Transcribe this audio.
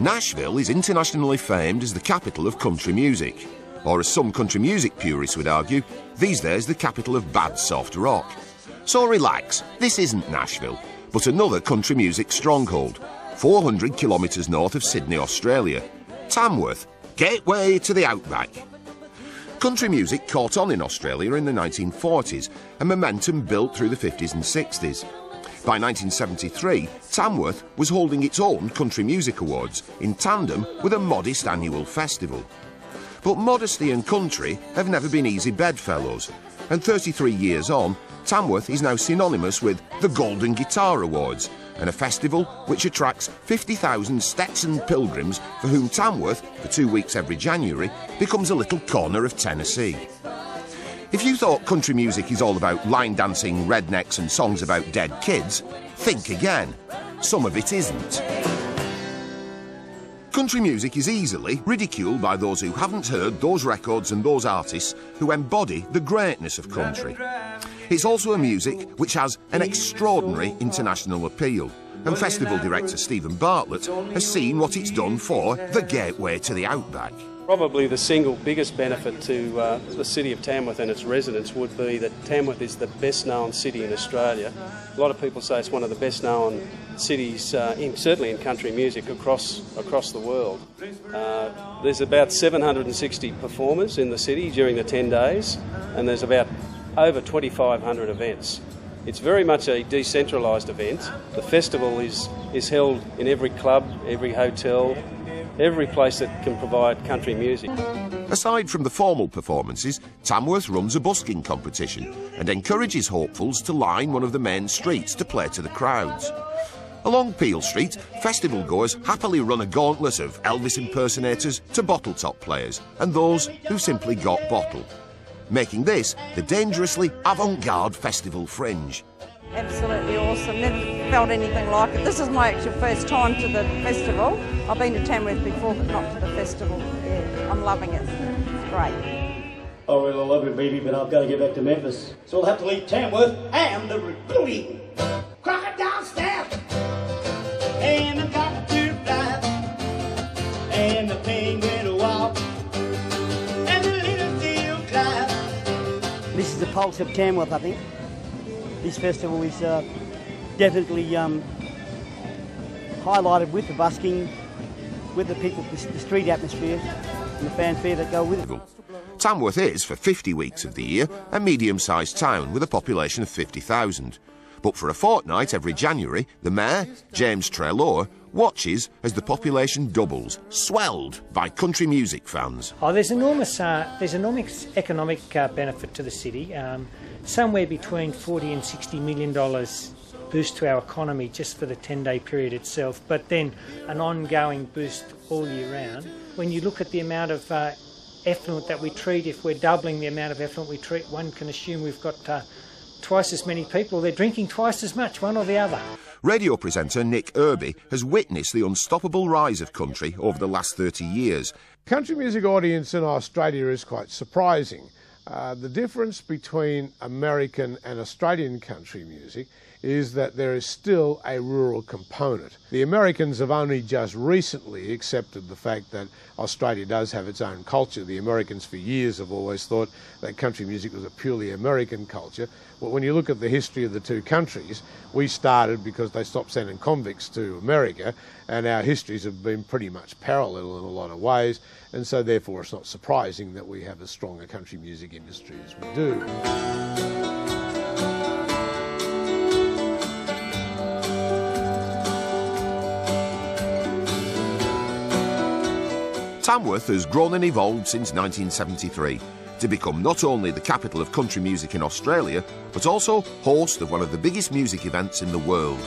Nashville is internationally famed as the capital of country music, or as some country music purists would argue, these days the capital of bad soft rock. So relax, this isn't Nashville, but another country music stronghold, 400 kilometres north of Sydney, Australia. Tamworth, gateway to the outback. Country music caught on in Australia in the 1940s, and momentum built through the 50s and 60s. By 1973, Tamworth was holding its own Country Music Awards in tandem with a modest annual festival. But modesty and country have never been easy bedfellows, and 33 years on, Tamworth is now synonymous with the Golden Guitar Awards, and a festival which attracts 50,000 Stetson pilgrims for whom Tamworth, for 2 weeks every January, becomes a little corner of Tennessee. If you thought country music is all about line dancing, rednecks and songs about dead kids, think again. Some of it isn't. Country music is easily ridiculed by those who haven't heard those records and those artists who embody the greatness of country. It's also a music which has an extraordinary international appeal, and festival director Stephen Bartlett has seen what it's done for the gateway to the outback. Probably the single biggest benefit to the city of Tamworth and its residents would be that Tamworth is the best known city in Australia. A lot of people say it's one of the best known cities, certainly in country music, across the world. There's about 760 performers in the city during the 10 days, and there's about over 2,500 events. It's very much a decentralised event. The festival is held in every club, every hotel, every place that can provide country music. Aside from the formal performances, Tamworth runs a busking competition and encourages hopefuls to line one of the main streets to play to the crowds. Along Peel Street, festival goers happily run a gauntlet of Elvis impersonators to bottle top players and those who simply got bottle, making this the dangerously avant-garde festival fringe. Absolutely awesome, never felt anything like it. This is my actual first time to the festival. I've been to Tamworth before, but not to the festival. Yeah, I'm loving it. It's great. I really love it, baby, but I've got to get back to Memphis. So I'll have to leave Tamworth and the booty. Crocodile staff and the cockatoo fly and the penguin walk and the little deer climb. This is the pulse of Tamworth, I think. This festival is definitely highlighted with the busking, with the people, the street atmosphere and the fanfare that go with it. Tamworth is, for 50 weeks of the year, a medium-sized town with a population of 50,000. But for a fortnight every January, the mayor, James Treloar, watches as the population doubles, swelled by country music fans. Oh, there's enormous economic benefit to the city. Somewhere between $40 and $60 million boost to our economy just for the 10-day period itself, but then an ongoing boost all year round. When you look at the amount of effluent that we treat, if we're doubling the amount of effluent we treat, one can assume we've got twice as many people. They're drinking twice as much, one or the other. Radio presenter Nick Irby has witnessed the unstoppable rise of country over the last 30 years. Country music audience in Australia is quite surprising. The difference between American and Australian country music is that there is still a rural component. The Americans have only just recently accepted the fact that Australia does have its own culture. The Americans for years have always thought that country music was a purely American culture. But when you look at the history of the two countries, we started because they stopped sending convicts to America, and our histories have been pretty much parallel in a lot of ways, and so therefore it's not surprising that we have as strong a country music industry as we do. Tamworth has grown and evolved since 1973 to become not only the capital of country music in Australia, but also host of one of the biggest music events in the world.